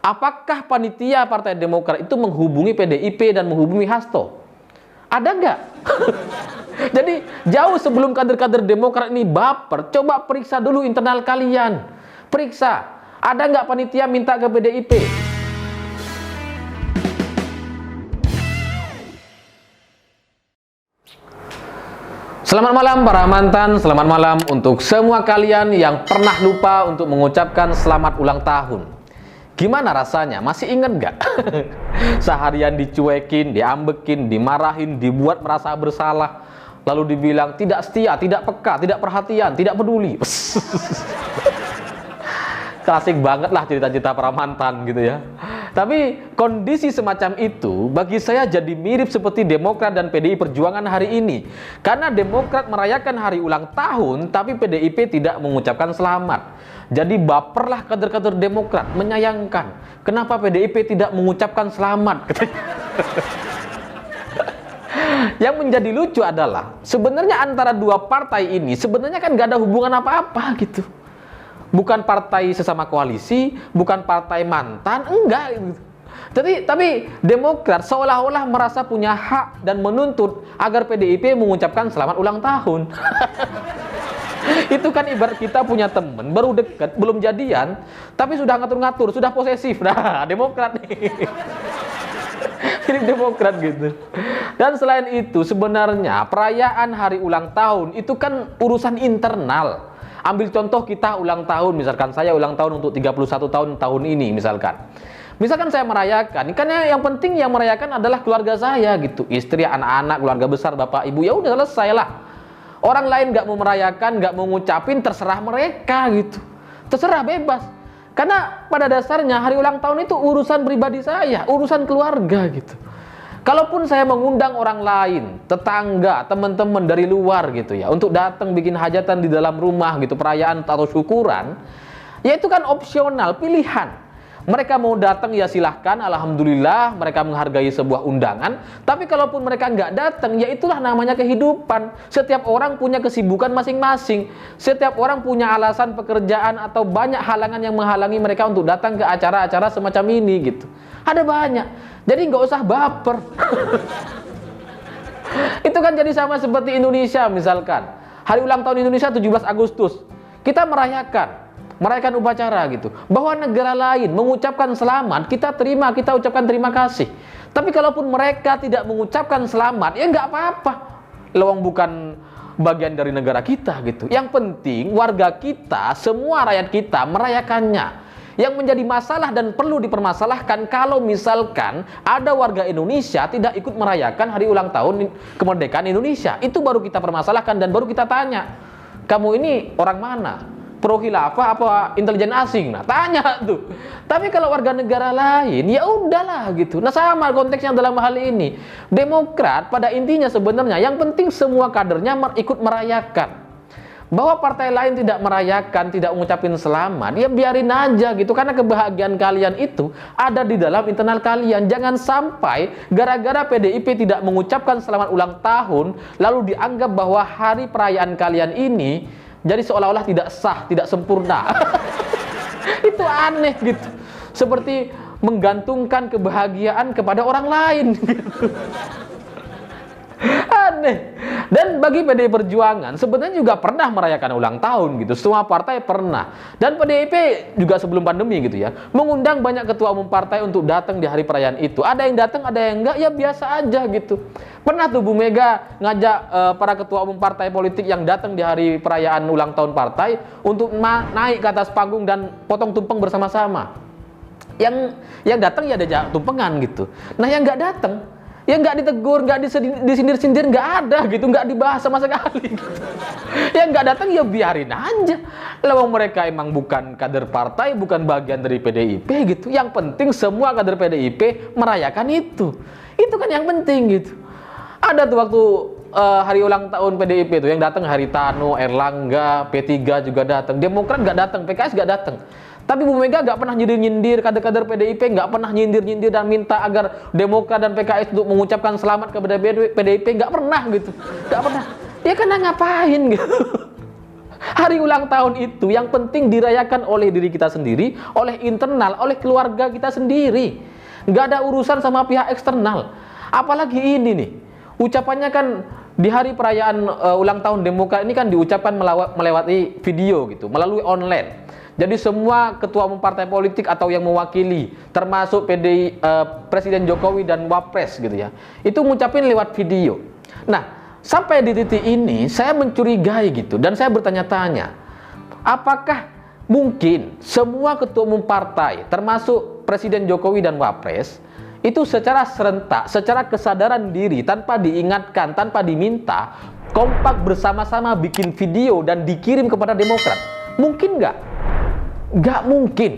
Apakah panitia Partai Demokrat itu menghubungi PDIP dan menghubungi Hasto? Ada nggak? Jadi jauh sebelum kader-kader Demokrat ini baper, coba periksa dulu internal kalian. Periksa, ada nggak panitia minta ke PDIP? Selamat malam para mantan, selamat malam untuk semua kalian yang pernah lupa untuk mengucapkan selamat ulang tahun. Gimana rasanya? Masih ingat nggak? Seharian dicuekin, diambekin, dimarahin, dibuat merasa bersalah, lalu dibilang tidak setia, tidak peka, tidak perhatian, tidak peduli. Klasik banget lah cerita-cerita para mantan gitu ya. Tapi kondisi semacam itu bagi saya jadi mirip seperti Demokrat dan PDI Perjuangan hari ini. Karena Demokrat merayakan hari ulang tahun, tapi PDIP tidak mengucapkan selamat. Jadi baperlah kader-kader Demokrat, menyayangkan. Kenapa PDIP tidak mengucapkan selamat? Yang menjadi lucu adalah, sebenarnya antara dua partai ini, sebenarnya kan gak ada hubungan apa-apa gitu. Bukan partai sesama koalisi, bukan partai mantan, enggak gitu. Tapi Demokrat seolah-olah merasa punya hak dan menuntut agar PDIP mengucapkan selamat ulang tahun. Itu kan ibarat kita punya temen baru dekat, belum jadian, tapi sudah ngatur-ngatur, sudah posesif. Nah, Demokrat nih. Ini Demokrat gitu. Dan selain itu sebenarnya perayaan hari ulang tahun itu kan urusan internal. Ambil contoh kita ulang tahun, misalkan saya ulang tahun untuk 31 tahun ini misalkan. Misalkan saya merayakan, karena yang penting yang merayakan adalah keluarga saya gitu. Istri, anak-anak, keluarga besar, bapak, ibu, ya udah selesai lah. Orang lain nggak mau merayakan, nggak mau ngucapin, terserah mereka gitu. Terserah, bebas. Karena pada dasarnya hari ulang tahun itu urusan pribadi saya, urusan keluarga gitu. Kalaupun saya mengundang orang lain, tetangga, teman-teman dari luar gitu ya, untuk datang bikin hajatan di dalam rumah gitu, perayaan atau syukuran, ya itu kan opsional, pilihan. Mereka mau datang ya silahkan, alhamdulillah, mereka menghargai sebuah undangan. Tapi kalaupun mereka nggak datang, ya itulah namanya kehidupan. Setiap orang punya kesibukan masing-masing. Setiap orang punya alasan pekerjaan atau banyak halangan yang menghalangi mereka untuk datang ke acara-acara semacam ini gitu. Ada banyak. Jadi nggak usah baper. Itu kan jadi sama seperti Indonesia misalkan. Hari ulang tahun Indonesia 17 Agustus. Kita merayakan upacara gitu. Bahwa negara lain mengucapkan selamat, kita terima, kita ucapkan terima kasih. Tapi kalaupun mereka tidak mengucapkan selamat, ya nggak apa-apa. Lawang bukan bagian dari negara kita gitu. Yang penting warga kita, semua rakyat kita merayakannya. Yang menjadi masalah dan perlu dipermasalahkan kalau misalkan ada warga Indonesia tidak ikut merayakan hari ulang tahun kemerdekaan Indonesia. Itu baru kita permasalahkan dan baru kita tanya, kamu ini orang mana? Pro khilafah apa intelijen asing? Nah, tanya tuh. Tapi kalau warga negara lain, ya udahlah gitu. Nah, sama konteksnya dalam hal ini. Demokrat pada intinya sebenarnya yang penting semua kadernya ikut merayakan. Bahwa partai lain tidak merayakan, tidak mengucapin selamat, ya biarin aja gitu. Karena kebahagiaan kalian itu ada di dalam internal kalian. Jangan sampai gara-gara PDIP tidak mengucapkan selamat ulang tahun, lalu dianggap bahwa hari perayaan kalian ini jadi seolah-olah tidak sah, tidak sempurna. Itu aneh gitu. Seperti menggantungkan kebahagiaan kepada orang lain gitu. Aneh. Dan bagi PDI Perjuangan sebenarnya juga pernah merayakan ulang tahun gitu. Semua partai pernah. Dan PDIP juga sebelum pandemi gitu ya, mengundang banyak ketua umum partai untuk datang di hari perayaan itu. Ada yang datang, ada yang enggak, ya biasa aja gitu. Pernah tuh Bu Mega ngajak para ketua umum partai politik yang datang di hari perayaan ulang tahun partai untuk naik ke atas panggung dan potong tumpeng bersama-sama. Yang datang ya ada tumpengan gitu. Nah, yang enggak datang ya nggak ditegur, nggak disindir-sindir, nggak ada gitu, nggak dibahas sama sekali gitu. Yang nggak datang ya biarin aja. Lawang mereka emang bukan kader partai, bukan bagian dari PDIP gitu. Yang penting semua kader PDIP merayakan itu. Itu kan yang penting gitu. Ada tuh waktu hari ulang tahun PDIP itu yang datang Haritano, Erlangga, P3 juga datang, Demokrat nggak datang, PKS nggak datang. Tapi Bu Mega nggak pernah nyindir-nyindir, kader-kader PDIP nggak pernah nyindir-nyindir dan minta agar Demokrat dan PKS untuk mengucapkan selamat kepada PDIP, nggak pernah gitu, nggak pernah. Dia kan ngapain gitu? Hari ulang tahun itu yang penting dirayakan oleh diri kita sendiri, oleh internal, oleh keluarga kita sendiri. Nggak ada urusan sama pihak eksternal. Apalagi ini nih, ucapannya kan di hari perayaan ulang tahun Demokrat ini kan diucapkan melewati video gitu, melalui online. Jadi semua ketua umum partai politik atau yang mewakili, termasuk Presiden Jokowi dan Wapres gitu ya, itu ngucapin lewat video. Nah, sampai di titik ini saya mencurigai gitu, dan saya bertanya-tanya, apakah mungkin semua ketua umum partai, termasuk Presiden Jokowi dan Wapres, itu secara serentak, secara kesadaran diri, tanpa diingatkan, tanpa diminta, kompak bersama-sama bikin video dan dikirim kepada Demokrat? Mungkin nggak? Nggak mungkin.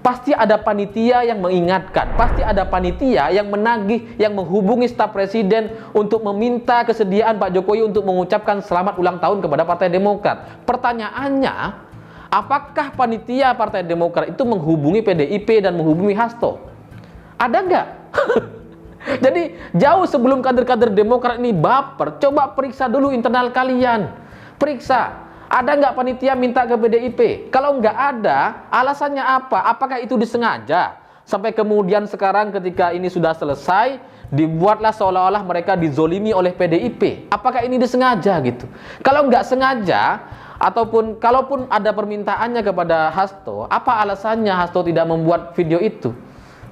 Pasti ada panitia yang mengingatkan, pasti ada panitia yang menagih, yang menghubungi staf presiden untuk meminta kesediaan Pak Jokowi untuk mengucapkan selamat ulang tahun kepada Partai Demokrat. Pertanyaannya, apakah panitia Partai Demokrat itu menghubungi PDIP dan menghubungi Hasto? Ada nggak? Jadi jauh sebelum kader-kader Demokrat ini baper, coba periksa dulu internal kalian. Periksa. Ada nggak panitia minta ke PDIP? Kalau nggak ada, alasannya apa? Apakah itu disengaja? Sampai kemudian sekarang ketika ini sudah selesai, dibuatlah seolah-olah mereka dizolimi oleh PDIP. Apakah ini disengaja gitu? Kalau nggak sengaja, ataupun kalaupun ada permintaannya kepada Hasto, apa alasannya Hasto tidak membuat video itu?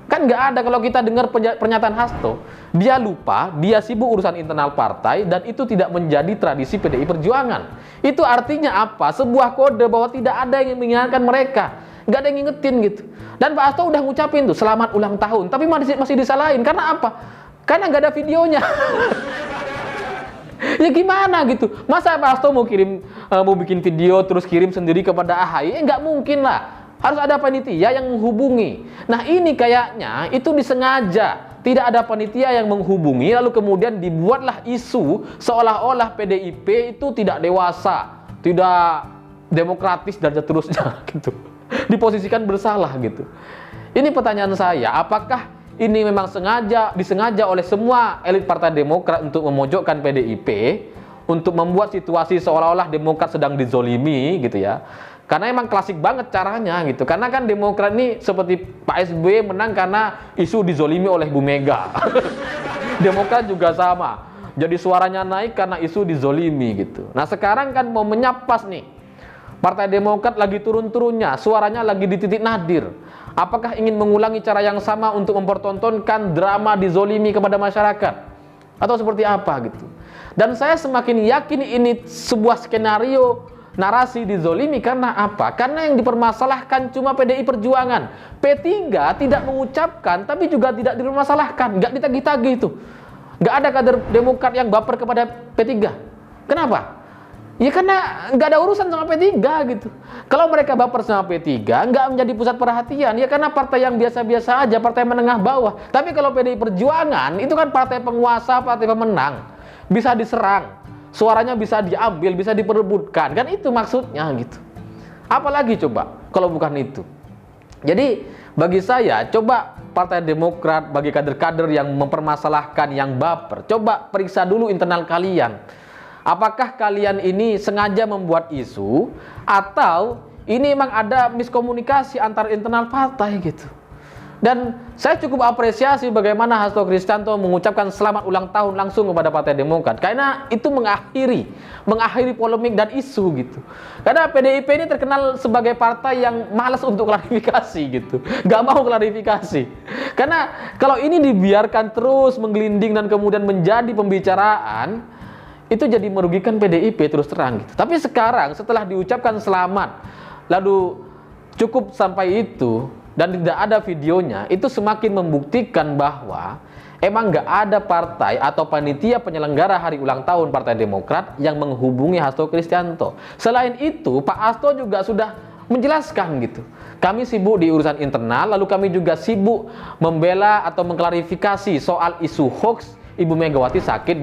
Kan nggak ada. Kalau kita dengar pernyataan Hasto, dia lupa, dia sibuk urusan internal partai, dan itu tidak menjadi tradisi PDI Perjuangan. Itu artinya apa? Sebuah kode bahwa tidak ada yang mengingatkan mereka, nggak ada yang ngingetin gitu. Dan Pak Hasto udah ngucapin tuh selamat ulang tahun, tapi masih disalahin. Karena apa? Karena nggak ada videonya. Ya gimana gitu? Masa Pak Hasto mau bikin video terus kirim sendiri kepada AHY? Nggak mungkin lah. Harus ada panitia yang menghubungi. Nah ini kayaknya itu disengaja. Tidak ada panitia yang menghubungi, lalu kemudian dibuatlah isu seolah-olah PDIP itu tidak dewasa, tidak demokratis dan seterusnya gitu. Diposisikan bersalah gitu. Ini pertanyaan saya, apakah ini memang disengaja oleh semua elit Partai Demokrat untuk memojokkan PDIP, untuk membuat situasi seolah-olah Demokrat sedang dizolimi gitu ya? Karena emang klasik banget caranya gitu. Karena kan Demokrat ini seperti Pak SBY menang karena isu dizolimi oleh Bu Mega. Demokrat juga sama. Jadi suaranya naik karena isu dizolimi gitu. Nah sekarang kan mau menyapas nih. Partai Demokrat lagi turun-turunnya, suaranya lagi di titik nadir. Apakah ingin mengulangi cara yang sama untuk mempertontonkan drama dizolimi kepada masyarakat? Atau seperti apa gitu. Dan saya semakin yakin ini sebuah skenario narasi dizolimi. Karena apa? Karena yang dipermasalahkan cuma PDI Perjuangan. P3 tidak mengucapkan, tapi juga tidak dipermasalahkan, nggak ditagih-tagih itu. Nggak ada kader Demokrat yang baper kepada P3. Kenapa? Ya karena nggak ada urusan sama P3 gitu. Kalau mereka baper sama P3, nggak menjadi pusat perhatian. Ya karena partai yang biasa-biasa aja, partai menengah bawah. Tapi kalau PDI Perjuangan, itu kan partai penguasa, partai pemenang. Bisa diserang. Suaranya bisa diambil, bisa diperebutkan. Kan itu maksudnya gitu. Apalagi coba kalau bukan itu. Jadi bagi saya, coba Partai Demokrat, bagi kader-kader yang mempermasalahkan, yang baper, coba periksa dulu internal kalian. Apakah kalian ini sengaja membuat isu, atau ini memang ada miskomunikasi antar internal partai gitu. Dan saya cukup apresiasi bagaimana Hasto Kristianto mengucapkan selamat ulang tahun langsung kepada Partai Demokrat. Karena itu mengakhiri polemik dan isu gitu. Karena PDIP ini terkenal sebagai partai yang malas untuk klarifikasi gitu. Gak mau klarifikasi. Karena kalau ini dibiarkan terus menggelinding dan kemudian menjadi pembicaraan, itu jadi merugikan PDIP terus terang gitu. Tapi sekarang setelah diucapkan selamat, lalu cukup sampai itu, dan tidak ada videonya, itu semakin membuktikan bahwa emang nggak ada partai atau panitia penyelenggara hari ulang tahun Partai Demokrat yang menghubungi Hasto Kristianto. Selain itu, Pak Hasto juga sudah menjelaskan gitu. Kami sibuk di urusan internal, lalu kami juga sibuk membela atau mengklarifikasi soal isu hoax Ibu Megawati sakit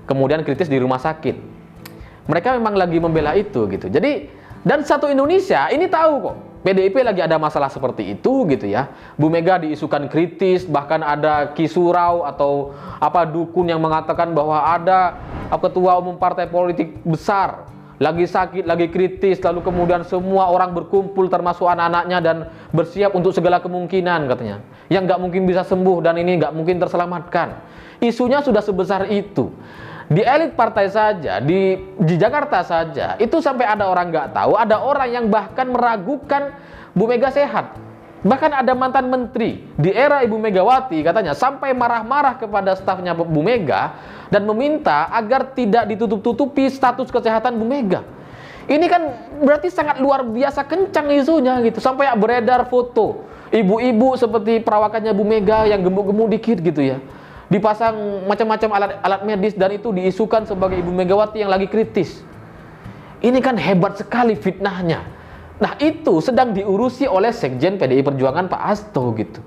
kemudian kritis di rumah sakit. Mereka memang lagi membela itu gitu. Jadi, dan satu Indonesia ini tahu kok. PDIP lagi ada masalah seperti itu gitu ya. Bu Mega diisukan kritis, bahkan ada kisurau atau dukun yang mengatakan bahwa ada ketua umum partai politik besar lagi sakit, lagi kritis, lalu kemudian semua orang berkumpul termasuk anak-anaknya dan bersiap untuk segala kemungkinan katanya. Yang nggak mungkin bisa sembuh dan ini nggak mungkin terselamatkan. Isunya sudah sebesar itu. Di elit partai saja, di Jakarta saja, itu sampai ada orang nggak tahu, ada orang yang bahkan meragukan Bu Mega sehat. Bahkan ada mantan menteri di era Ibu Megawati katanya sampai marah-marah kepada stafnya Bu Mega dan meminta agar tidak ditutup-tutupi status kesehatan Bu Mega. Ini kan berarti sangat luar biasa kencang isunya gitu. Sampai beredar foto ibu-ibu seperti perawakannya Bu Mega yang gemuk-gemuk dikit gitu ya. Dipasang macam-macam alat medis dan itu diisukan sebagai Ibu Megawati yang lagi kritis. Ini kan hebat sekali fitnahnya. Nah itu sedang diurusi oleh Sekjen PDI Perjuangan Pak Hasto gitu.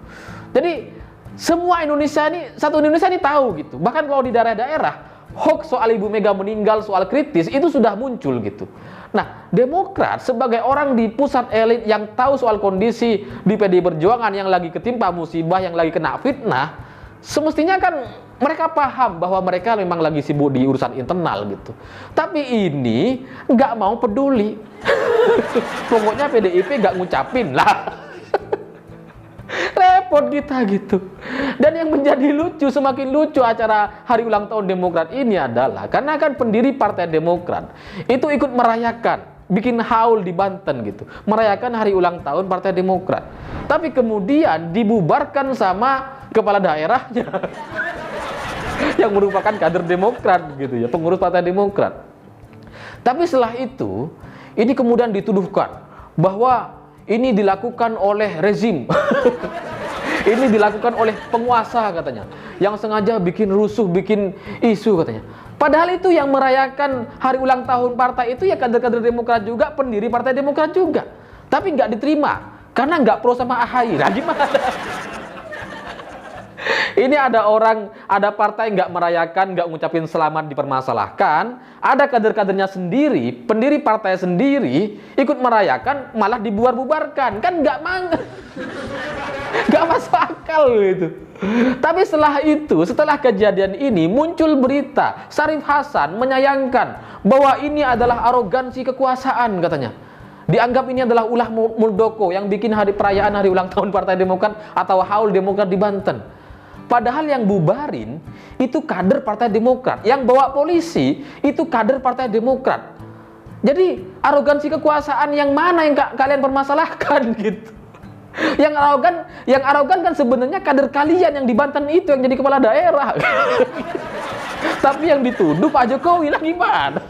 Jadi semua Indonesia ini, satu Indonesia ini tahu gitu. Bahkan kalau di daerah-daerah hoax soal Ibu Mega meninggal, soal kritis itu sudah muncul gitu. Nah Demokrat sebagai orang di pusat elit yang tahu soal kondisi di PDI Perjuangan yang lagi ketimpa musibah, yang lagi kena fitnah, semestinya kan mereka paham bahwa mereka memang lagi sibuk di urusan internal gitu. Tapi ini nggak mau peduli. Pokoknya PDIP nggak ngucapin lah. Repot kita gitu. Dan yang menjadi lucu, semakin lucu acara hari ulang tahun Demokrat ini adalah karena kan pendiri Partai Demokrat itu ikut merayakan, bikin haul di Banten gitu, merayakan hari ulang tahun Partai Demokrat. Tapi kemudian dibubarkan sama kepala daerahnya yang merupakan kader Demokrat gitu ya, pengurus Partai Demokrat. Tapi setelah itu, ini kemudian dituduhkan bahwa ini dilakukan oleh rezim. Ini dilakukan oleh penguasa katanya, yang sengaja bikin rusuh, bikin isu katanya. Padahal itu yang merayakan hari ulang tahun partai itu ya kader-kader Demokrat juga, pendiri Partai Demokrat juga. Tapi nggak diterima karena nggak pro sama AHY. Nah gimana? Ini ada orang, ada partai nggak merayakan, nggak ngucapin selamat dipermasalahkan. Ada kader-kadernya sendiri, pendiri partai sendiri, ikut merayakan, malah dibubar-bubarkan. Kan nggak masuk akal gitu. Tapi setelah itu, setelah kejadian ini, muncul berita Syarif Hasan menyayangkan bahwa ini adalah arogansi kekuasaan katanya. Dianggap ini adalah ulah Muldoko yang bikin hari perayaan hari ulang tahun Partai Demokrat atau haul Demokrat di Banten. Padahal yang bubarin itu kader Partai Demokrat, yang bawa polisi itu kader Partai Demokrat. Jadi arogansi kekuasaan yang mana yang kalian permasalahkan gitu? Yang arogan kan sebenarnya kader kalian yang di Banten itu yang jadi kepala daerah. Tapi yang dituduh Pak Jokowi lah gimana?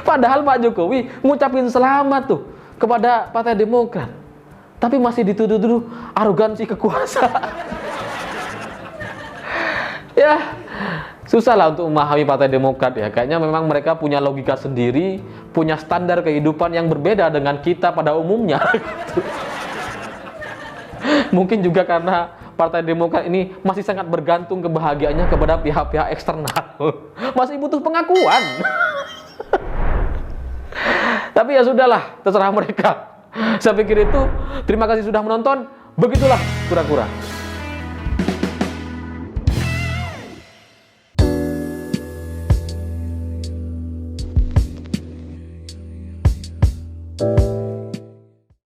Padahal Pak Jokowi ngucapin selamat tuh kepada Partai Demokrat. Tapi masih dituduh-tuduh arogansi kekuasaan. Ya, susah lah untuk memahami Partai Demokrat ya. Kayaknya memang mereka punya logika sendiri, punya standar kehidupan yang berbeda dengan kita pada umumnya. Mungkin juga karena Partai Demokrat ini masih sangat bergantung kebahagiaannya kepada pihak-pihak eksternal. Masih butuh pengakuan. Tapi ya sudahlah, terserah mereka. Saya pikir itu. Terima kasih sudah menonton. Begitulah kura-kura.